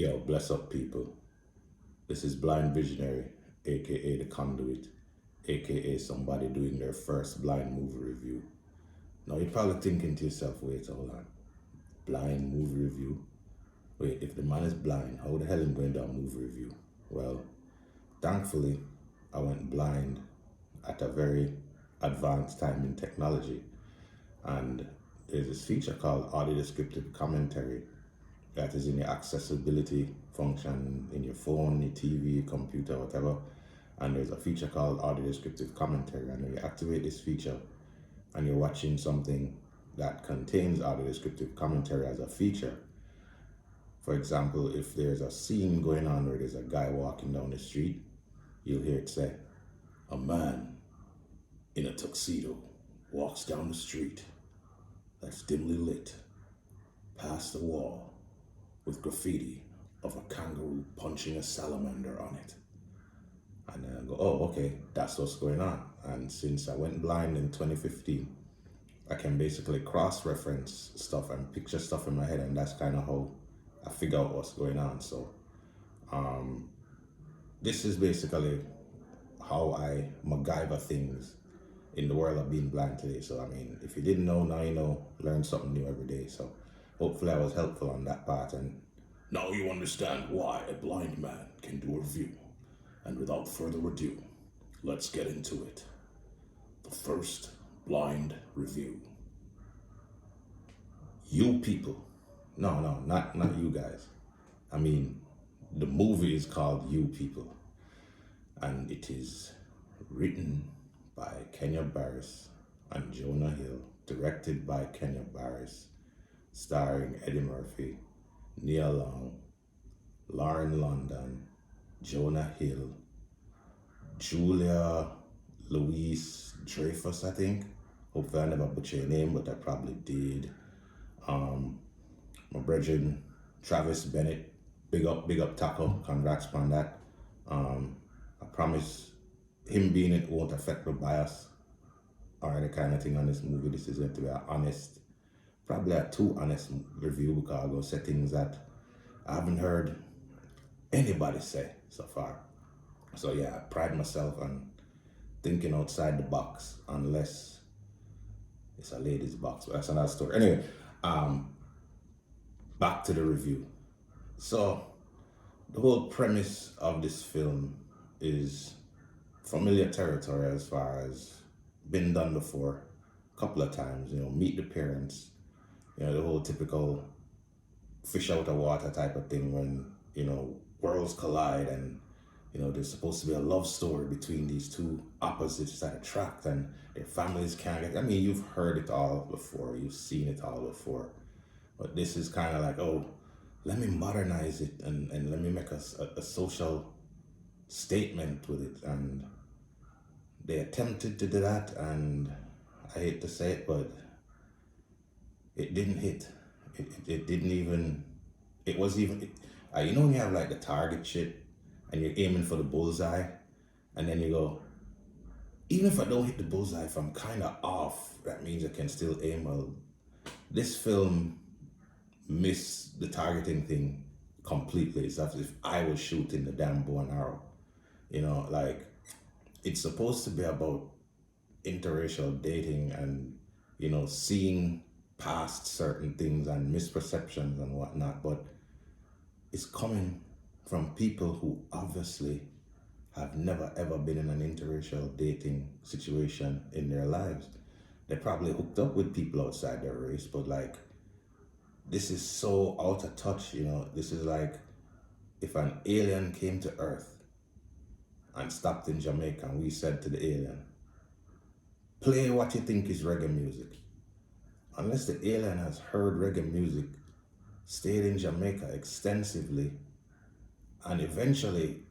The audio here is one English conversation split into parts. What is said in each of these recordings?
Yo, bless up people. This is Blind Visionary, aka The Conduit, aka somebody doing their first blind movie review. Now you're probably thinking to yourself, wait, hold on. Blind movie review? Wait, if the man is blind, how the hell am I going to do a movie review? Well, thankfully, I went blind at a very advanced time in technology. And there's this feature called audio descriptive commentary that is in your accessibility function in your phone, your TV, computer, whatever. And there's a feature called audio descriptive commentary. And when you activate this feature and you're watching something that contains audio descriptive commentary as a feature, for example, if there's a scene going on where there's a guy walking down the street, you'll hear it say, "A man in a tuxedo walks down the street that's dimly lit past the wall with graffiti of a kangaroo punching a salamander on it." And then I go, oh, okay, that's what's going on. And since I went blind in 2015, I can basically cross-reference stuff and picture stuff in my head, and that's kind of how I figure out what's going on. So this is basically how I MacGyver things in the world of being blind today. So I mean, if you didn't know, now you know. Learn something new every day. So hopefully I was helpful on that part, and now you understand why a blind man can do a review. And without further ado, let's get into it. The first blind review. You people. No, not you guys. I mean, the movie is called You People, and it is written by Kenya Barris and Jonah Hill, directed by Kenya Barris, starring Eddie Murphy, Nia Long, Lauren London, Jonah Hill, Julia Louise Dreyfus, I think. Hopefully I never butcher your name, but I probably did. My brethren, Travis Bennett, big up Taco, congrats on that. I promise him being it won't affect the bias or any kind of thing on this movie. This is going to be an honest, probably a too honest review, because I'm going to say things that I haven't heard anybody say so far. So yeah, I pride myself on thinking outside the box, unless it's a ladies box, but that's another story. Anyway, back to the review. So the whole premise of this film is familiar territory as far as been done before a couple of times. Meet the parents, the whole typical fish out of water type of thing when worlds collide, and there's supposed to be a love story between these two opposites that attract, and their families can't get. I mean, you've heard it all before, you've seen it all before, but this is kind of like, oh, let me modernize it and let me make a social statement with it. And they attempted to do that, and I hate to say it, but it didn't hit. It didn't even, it wasn't even, when you have like the target shit and you're aiming for the bullseye, and then you go, even if I don't hit the bullseye, if I'm kind of off, that means I can still aim well. This film missed the targeting thing completely. It's as if I was shooting the damn bow and arrow. Like, it's supposed to be about interracial dating and, seeing past certain things and misperceptions and whatnot, but it's coming from people who obviously have never ever been in an interracial dating situation in their lives. They probably hooked up with people outside their race, but like, this is so out of touch. This is like if an alien came to Earth and stopped in Jamaica, and we said to the alien, play what you think is reggae music. Unless the alien has heard reggae music, stayed in Jamaica extensively, and eventually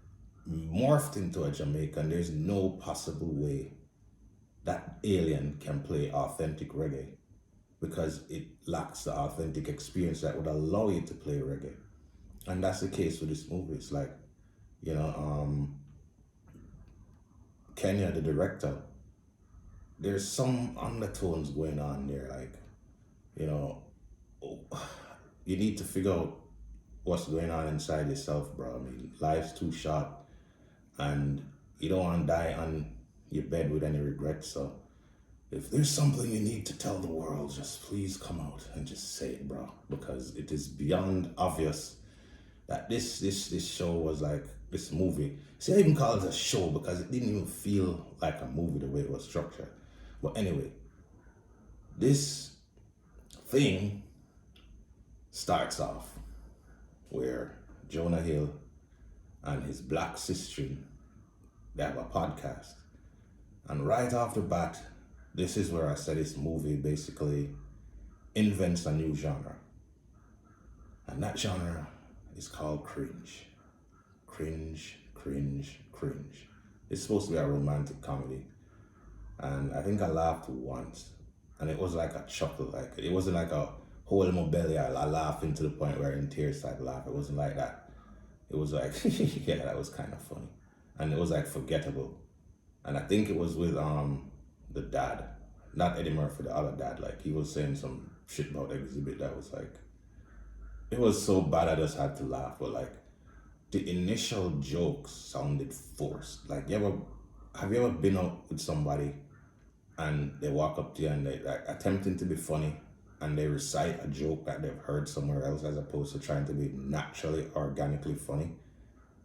morphed into a Jamaican, there's no possible way that alien can play authentic reggae, because it lacks the authentic experience that would allow you to play reggae. And that's the case with this movie. It's like, Kenya, the director, there's some undertones going on there, like, you need to figure out what's going on inside yourself, bro. I mean, life's too short, and you don't want to die on your bed with any regrets. So if there's something you need to tell the world, just please come out and just say it, bro, because it is beyond obvious that this show was like this movie. See, I even call it a show because it didn't even feel like a movie the way it was structured. But anyway, this thing starts off where Jonah Hill and his black sister, they have a podcast. And right off the bat, this is where I said this movie basically invents a new genre. And that genre is called cringe. Cringe, cringe, cringe. It's supposed to be a romantic comedy. And I think I laughed once. And it was like a chuckle. Like, it wasn't like a hole in my belly. I laughing to the point where in tears type laugh. It wasn't like that. It was like, yeah, that was kind of funny. And it was like forgettable. And I think it was with the dad. Not Eddie Murphy, the other dad. Like, he was saying some shit about Exhibit that was like, it was so bad I just had to laugh. But like, the initial jokes sounded forced. Like, have you ever been out with somebody and they walk up to you and they like attempting to be funny and they recite a joke that they've heard somewhere else as opposed to trying to be naturally, organically funny?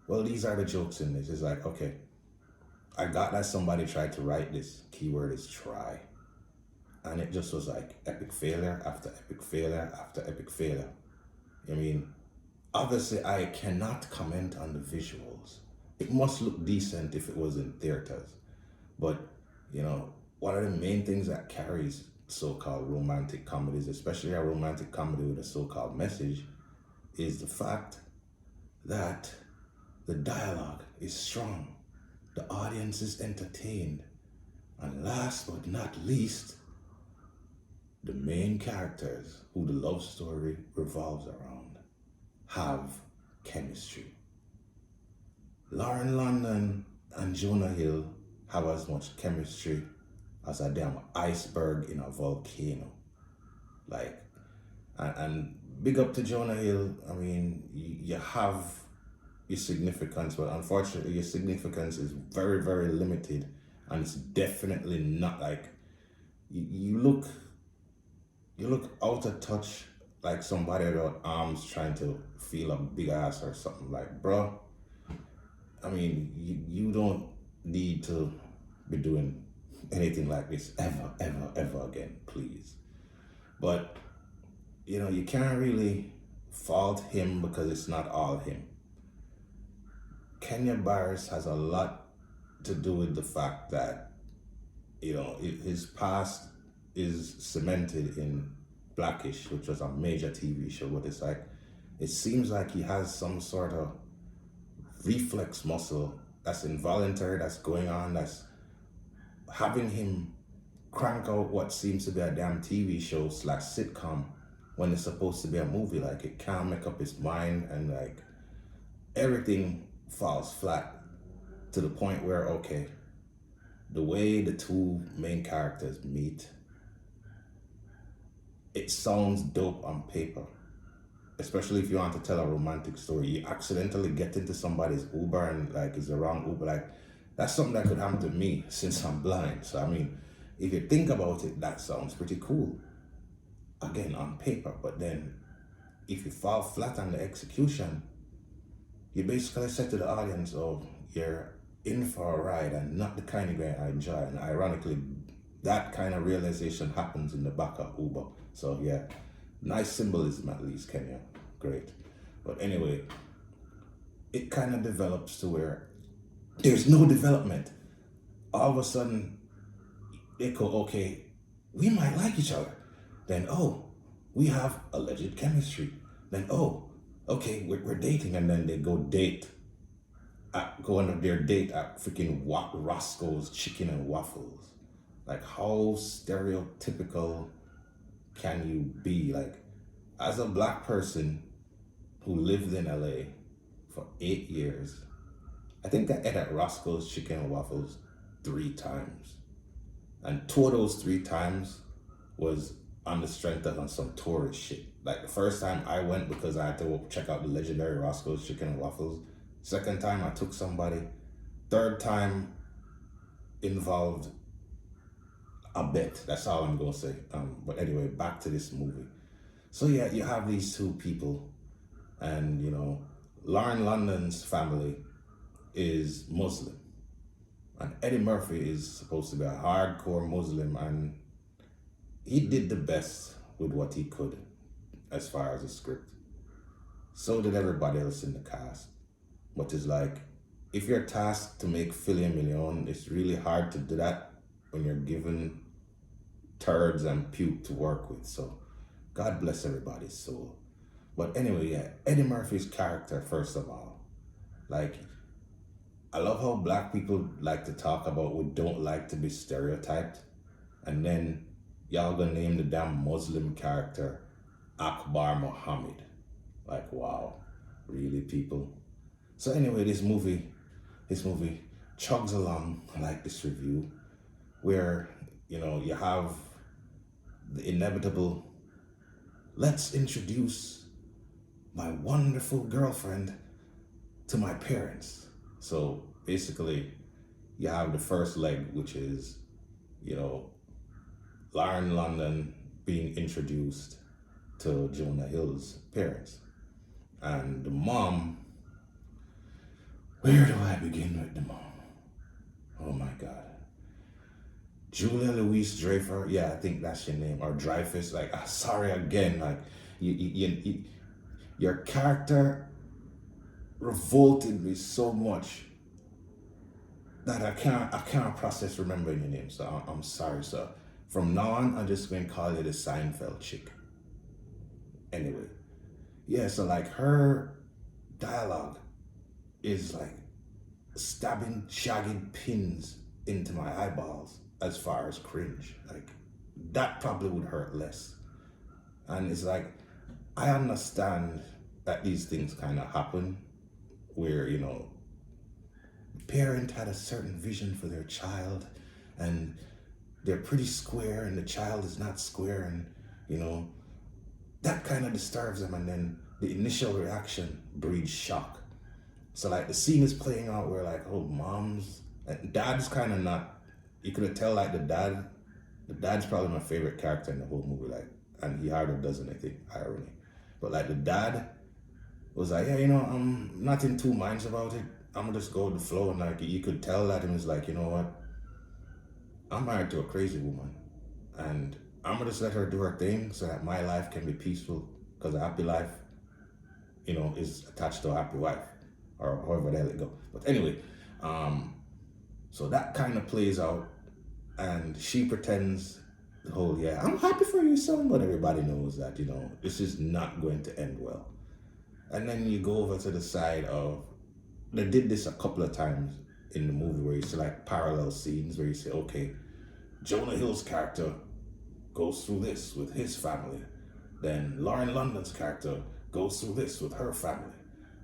Well, these are the jokes in this. It's like, okay, I got that somebody tried to write this. Keyword is try. And it just was like epic failure after epic failure after epic failure. I mean, obviously I cannot comment on the visuals. It must look decent if it was in theaters. But, you know, one of the main things that carries so-called romantic comedies, especially a romantic comedy with a so-called message, is the fact that the dialogue is strong, the audience is entertained, and last but not least, the main characters who the love story revolves around have chemistry. Lauren London and Jonah Hill have as much chemistry as a damn iceberg in a volcano. Like, and big up to Jonah Hill. I mean, you have your significance, but unfortunately your significance is very, very limited, and it's definitely not like, you look out of touch, like somebody without arms trying to feel a big ass or something. Like, bro, I mean, you don't need to be doing anything like this ever, ever, ever again, please. But, you know, you can't really fault him because it's not all him. Kenya Barris has a lot to do with the fact that, you know, his past is cemented in Blackish, which was a major TV show. But it's like, it seems like he has some sort of reflex muscle that's involuntary, that's going on, that's having him crank out what seems to be a damn TV show / sitcom when it's supposed to be a movie. Like, it can't make up its mind, and like everything falls flat to the point where, okay, the way the two main characters meet, it sounds dope on paper, especially if you want to tell a romantic story. You accidentally get into somebody's Uber and like it's the wrong Uber. Like, that's something that could happen to me since I'm blind. So I mean, if you think about it, that sounds pretty cool, again, on paper. But then if you fall flat on the execution, you basically said to the audience, oh, you're in for a ride and not the kind of guy I enjoy. And ironically, that kind of realization happens in the back of Uber. So yeah, nice symbolism at least, Kenya. Great. But anyway, it kind of develops to where there's no development. All of a sudden, they go, okay, we might like each other. Then, oh, we have alleged chemistry. Then, oh, okay, we're dating. And then they go on their date at freaking Roscoe's Chicken and Waffles. Like, how stereotypical can you be? Like, as a black person who lived in LA for 8 years, I think I ate at Roscoe's Chicken and Waffles 3 times. And 2 of those 3 times was on the strength of some tourist shit. Like the first time I went because I had to check out the legendary Roscoe's Chicken and Waffles. Second time I took somebody. Third time involved a bet. That's all I'm gonna say. But anyway, back to this movie. So yeah, you have these two people, and you know, Lauren London's family is Muslim, and Eddie Murphy is supposed to be a hardcore Muslim, and he did the best with what he could as far as the script. So did everybody else in the cast. But it's like, if you're tasked to make Filet Mignon, it's really hard to do that when you're given turds and puke to work with. So God bless everybody's soul. But anyway, yeah, Eddie Murphy's character, first of all, like, I love how black people like to talk about we don't like to be stereotyped. And then y'all gonna name the damn Muslim character Akbar Muhammad. Like, wow, really, people? So anyway, this movie chugs along like this review, where, you know, you have the inevitable, let's introduce my wonderful girlfriend to my parents. So basically, you have the first leg, which is, you know, Lauren London being introduced to Jonah Hill's parents. And the mom, where do I begin with the mom? Oh my God. Julia Louise Dreyfus, yeah, I think that's your name, or Dreyfus. Like, sorry again, like, your character revolted me so much that I can't process remembering your name. So I'm sorry, sir. From now on, I'm just going to call you the Seinfeld chick. Anyway, yeah, so like her dialogue is like stabbing, shagging pins into my eyeballs as far as cringe. Like, that probably would hurt less. And it's like, I understand that these things kind of happen where, you know, parent had a certain vision for their child and they're pretty square and the child is not square, and, you know, that kind of disturbs them, and then the initial reaction breeds shock. So like the scene is playing out where like, oh, mom's and dad's kind of not, you could tell like the dad's probably my favorite character in the whole movie, like, and he hardly does anything, irony. But like the dad was like, yeah, you know, I'm not in two minds about it. I'm gonna just go with the flow. And like, you could tell that he was like, you know what? I'm married to a crazy woman, and I'm gonna just let her do her thing so that my life can be peaceful, because a happy life, you know, is attached to a happy wife, or however the hell it go. But anyway, so that kind of plays out, and she pretends the whole, yeah, I'm happy for you, son, but everybody knows that, you know, this is not going to end well. And then you go over to the side of, they did this a couple of times in the movie where you see like parallel scenes where you say, okay, Jonah Hill's character goes through this with his family. Then Lauren London's character goes through this with her family.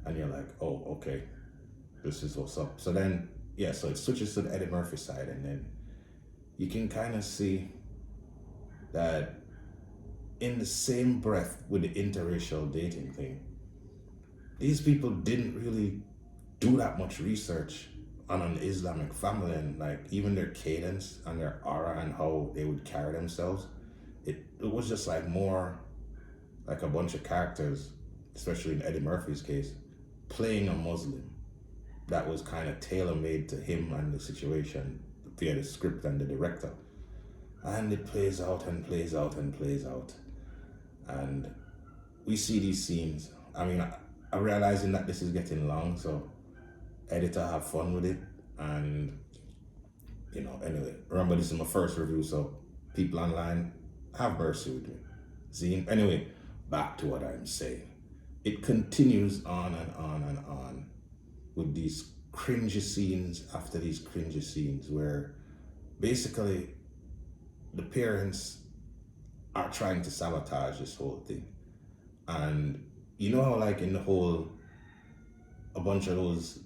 And you're like, oh, okay, this is what's up. So then, yeah, so it switches to the Eddie Murphy side, and then you can kind of see that in the same breath with the interracial dating thing, these people didn't really do that much research on an Islamic family, and like even their cadence and their aura and how they would carry themselves. It was just like more like a bunch of characters, especially in Eddie Murphy's case, playing a Muslim that was kind of tailor-made to him and the situation via the script and the director. And it plays out and plays out and plays out. And we see these scenes. I mean, I'm realizing that this is getting long, so editor, have fun with it. And, you know, anyway, remember this is my first review, so people online, have mercy with me. See? Anyway, back to what I'm saying. It continues on and on and on with these cringy scenes after these cringy scenes where basically the parents are trying to sabotage this whole thing. And you know how like in the whole, a bunch of those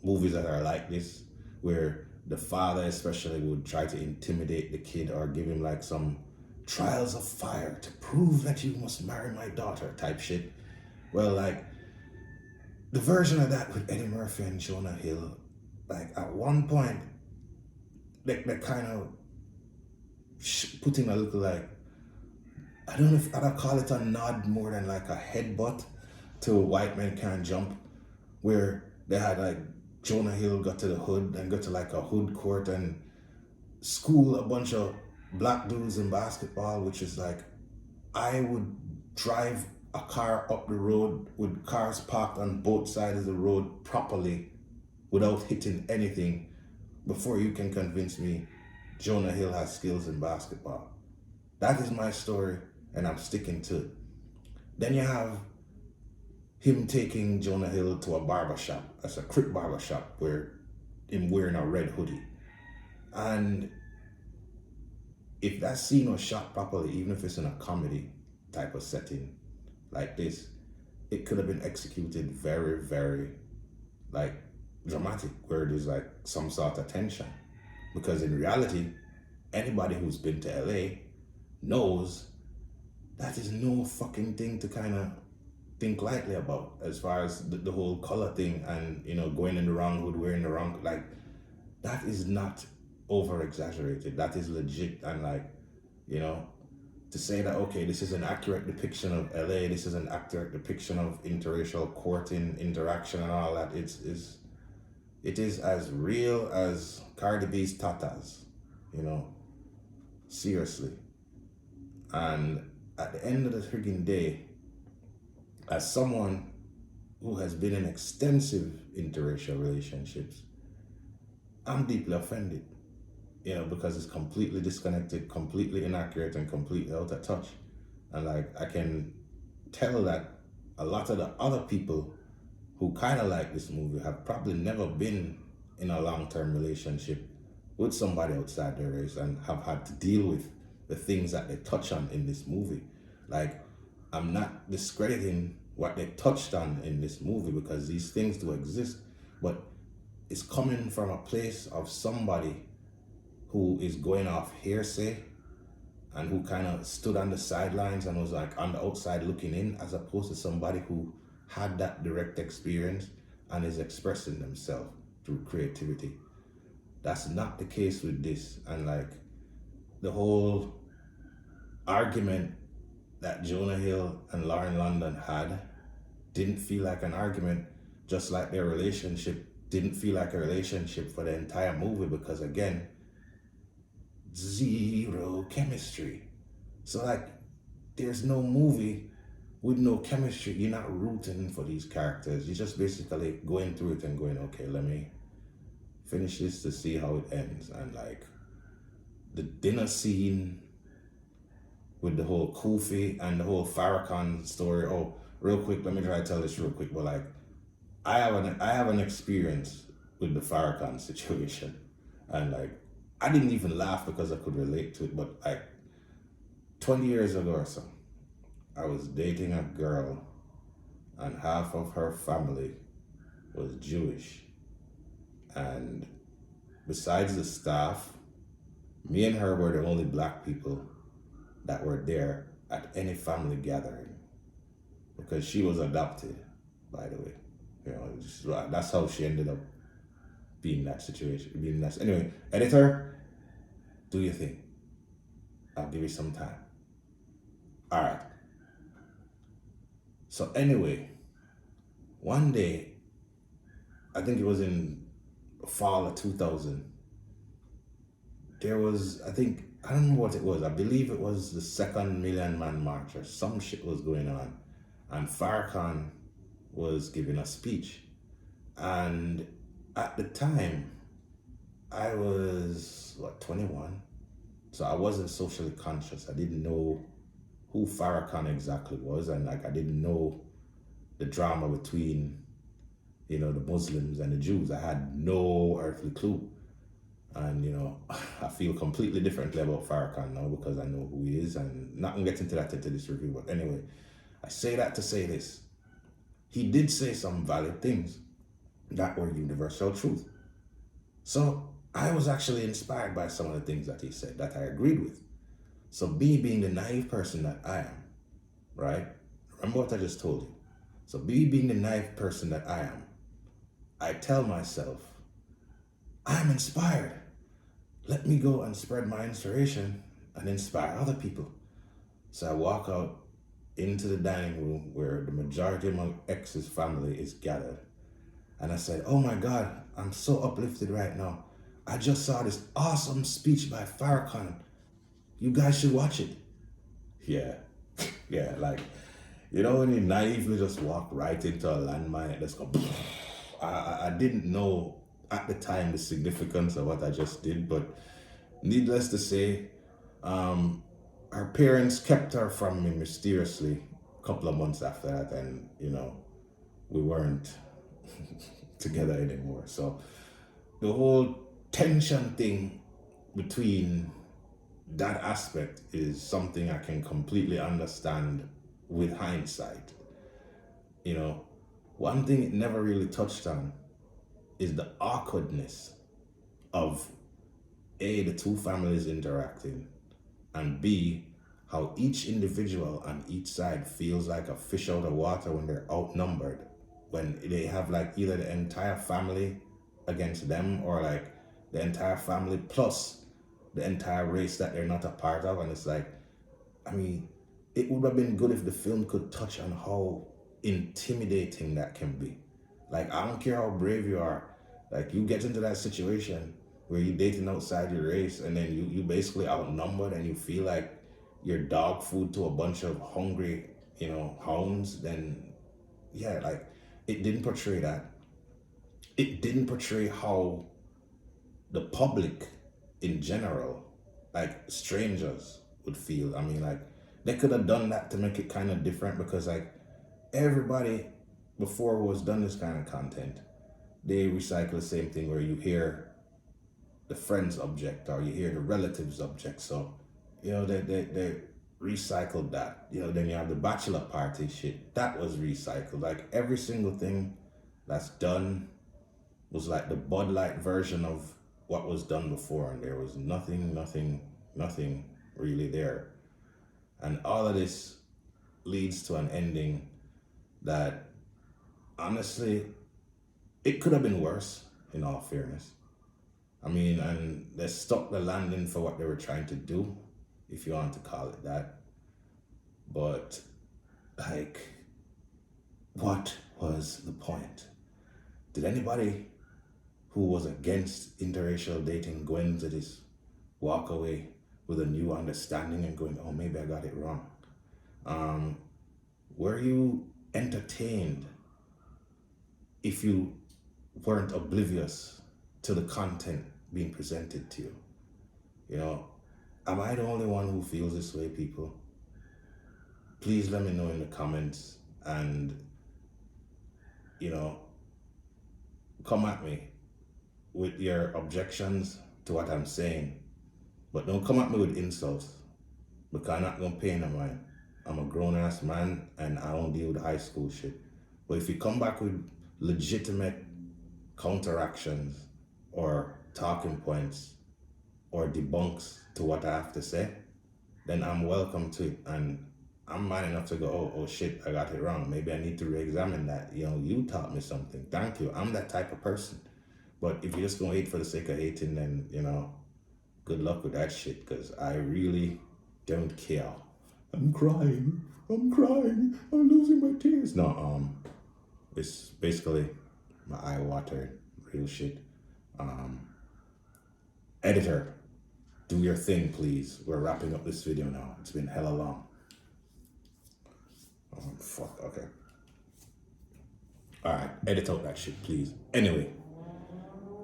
movies that are like this, where the father especially would try to intimidate the kid or give him like some trials of fire to prove that you must marry my daughter type shit. Well, like, the version of that with Eddie Murphy and Jonah Hill, like, at one point, they kind of putting a little, like, I don't know if I'd call it a nod more than like a headbutt to White Men Can't Jump, where they had like Jonah Hill got to the hood and got to like a hood court and school a bunch of black dudes in basketball, which is like, I would drive a car up the road with cars parked on both sides of the road properly without hitting anything before you can convince me Jonah Hill has skills in basketball. That is my story, and I'm sticking to it. Then you have him taking Jonah Hill to a barbershop. That's a Crip barbershop where him wearing a red hoodie. And if that scene was shot properly, even if it's in a comedy type of setting like this, it could have been executed very, very like dramatic, where there's like some sort of tension. Because in reality, anybody who's been to LA knows that is no fucking thing to kind of think lightly about, as far as the whole color thing and, you know, going in the wrong hood, wearing the wrong, like, that is not over exaggerated. That is legit. And like, you know, to say that, okay, this is an accurate depiction of LA, this is an accurate depiction of interracial courting interaction and all that, it is as real as Cardi B's tatas, you know, seriously. And at the end of the friggin' day, as someone who has been in extensive interracial relationships, I'm deeply offended, you know, because it's completely disconnected, completely inaccurate, and completely out of touch. And like, I can tell that a lot of the other people who kind of like this movie have probably never been in a long-term relationship with somebody outside their race and have had to deal with the things that they touch on in this movie. Like, I'm not discrediting what they touched on in this movie, because these things do exist, but it's coming from a place of somebody who is going off hearsay and who kind of stood on the sidelines and was like on the outside looking in, as opposed to somebody who had that direct experience and is expressing themselves through creativity. That's not the case with this. And like, the whole argument that Jonah Hill and Lauren London had didn't feel like an argument, just like their relationship didn't feel like a relationship for the entire movie, because again, zero chemistry. So like, there's no movie with no chemistry. You're not rooting for these characters. You're just basically going through it and going, okay, let me finish this to see how it ends. And like, the dinner scene with the whole Kofi and the whole Farrakhan story. Oh, real quick, let me try to tell this real quick. But like, I have an experience with the Farrakhan situation, and like, I didn't even laugh because I could relate to it. But like, 20 years ago or so, I was dating a girl, and half of her family was Jewish. And besides the staff, me and her were the only black people that were there at any family gathering, because she was adopted, by the way. You know, that's how she ended up being in that situation, being that. Anyway, editor, do your thing. I'll give you some time. All right. So anyway, one day, I think it was in fall of 2000, there was, I don't know what it was. I believe it was the second Million Man March or some shit was going on. And Farrakhan was giving a speech. And at the time, I was, 21? So I wasn't socially conscious. I didn't know who Farrakhan exactly was. And like, I didn't know the drama between, you know, the Muslims and the Jews. I had no earthly clue. And, you know, I feel completely differently about Farrakhan now because I know who he is, and not going to get into that into this review. But anyway, I say that to say this. He did say some valid things that were universal truth. So I was actually inspired by some of the things that he said that I agreed with. So me being the naive person that I am, right? Remember what I just told you. So me being the naive person that I am, I tell myself, I'm inspired. Let me go and spread my inspiration and inspire other people. So I walk out into the dining room where the majority of my ex's family is gathered. And I said, oh my God, I'm so uplifted right now. I just saw this awesome speech by Farrakhan. You guys should watch it. Yeah, yeah, like, when you naively just walk right into a landmine and just go, I didn't know at the time the significance of what I just did, but needless to say, her parents kept her from me mysteriously a couple of months after that, and we weren't together anymore. So the whole tension thing between that aspect is something I can completely understand with hindsight. One thing it never really touched on is the awkwardness of A, the two families interacting, and B, how each individual on each side feels like a fish out of water when they're outnumbered, when they have like either the entire family against them or like the entire family plus the entire race that they're not a part of. And it's like, I mean, it would have been good if the film could touch on how intimidating that can be. Like, I don't care how brave you are, like you get into that situation where you're dating outside your race and then you basically outnumbered and you feel like you're dog food to a bunch of hungry, hounds, then yeah, like it didn't portray that. It didn't portray how the public in general, like strangers, would feel. I mean, like they could have done that to make it kind of different because like everybody before was done this kind of content, they recycle the same thing where you hear the friends object or you hear the relatives object. So, they recycled that. Then you have the bachelor party shit. That was recycled. Like every single thing that's done was like the Bud Light version of what was done before, and there was nothing really there. And all of this leads to an ending that honestly it could have been worse, in all fairness. I mean, and they stuck the landing for what they were trying to do, if you want to call it that. But like, what was the point? Did anybody who was against interracial dating go into this walk away with a new understanding and going, oh, maybe I got it wrong? Were you entertained if you weren't oblivious to the content being presented to you? Am I the only one who feels this way, people? Please let me know in the comments and, come at me with your objections to what I'm saying. But don't come at me with insults because I'm not going to pay no mind. I'm a grown ass man and I don't deal with high school shit. But if you come back with legitimate counteractions or talking points or debunks to what I have to say, then I'm welcome to it. And I'm man enough to go, oh shit, I got it wrong. Maybe I need to re-examine that. You taught me something. Thank you. I'm that type of person. But if you're just going to hate for the sake of hating, then, good luck with that shit, because I really don't care. I'm crying, I'm losing my tears. No, it's basically my eye watered, real shit. Editor, do your thing, please. We're wrapping up this video now. It's been hella long. Fuck, okay. Alright, edit out that shit, please. Anyway.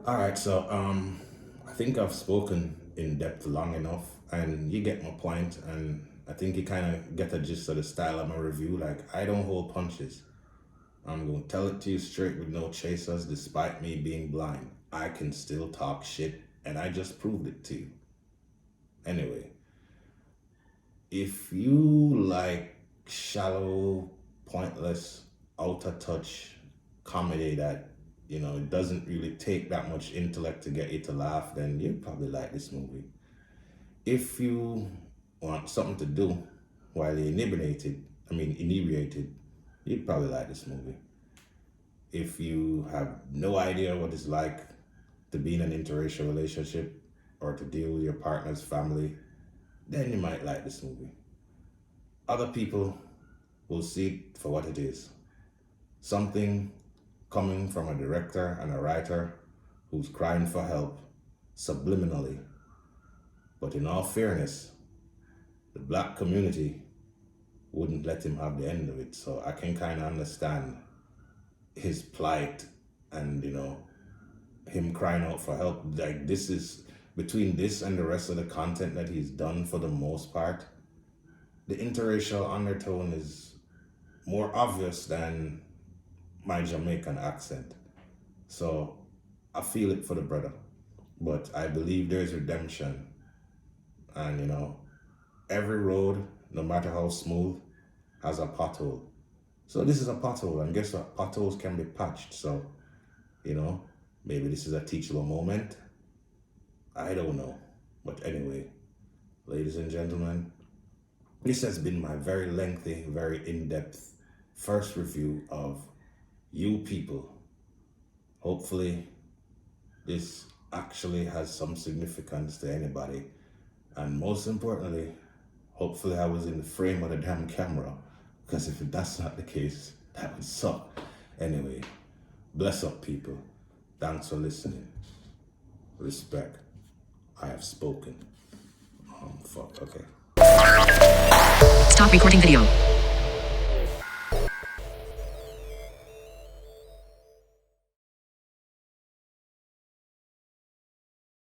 Alright, so, I think I've spoken in depth long enough, and you get my point, and I think you kind of get a gist of the style of my review. Like, I don't hold punches. I'm going to tell it to you straight with no chasers, despite me being blind. I can still talk shit, and I just proved it to you. Anyway, if you like shallow, pointless, out of touch comedy that, it doesn't really take that much intellect to get you to laugh, then you'd probably like this movie. If you want something to do while you're inebriated, you'd probably like this movie. If you have no idea what it's like to be in an interracial relationship or to deal with your partner's family, then you might like this movie. Other people will see it for what it is. Something coming from a director and a writer who's crying for help subliminally. But in all fairness, the black community wouldn't let him have the end of it. So I can kind of understand his plight and, him crying out for help. Like, this is, between this and the rest of the content that he's done for the most part, the interracial undertone is more obvious than my Jamaican accent. So I feel it for the brother. But I believe there's redemption. And, every road, no matter how smooth, has a pothole. So this is a pothole, and guess what? Potholes can be patched. So, maybe this is a teachable moment. I don't know. But anyway, ladies and gentlemen, this has been my very lengthy, very in-depth first review of You People. Hopefully, this actually has some significance to anybody. And most importantly, hopefully I was in the frame of the damn camera. Because if that's not the case, that would suck. Anyway, bless up, people. Thanks for listening. Respect. I have spoken. Fuck, okay. Stop recording video.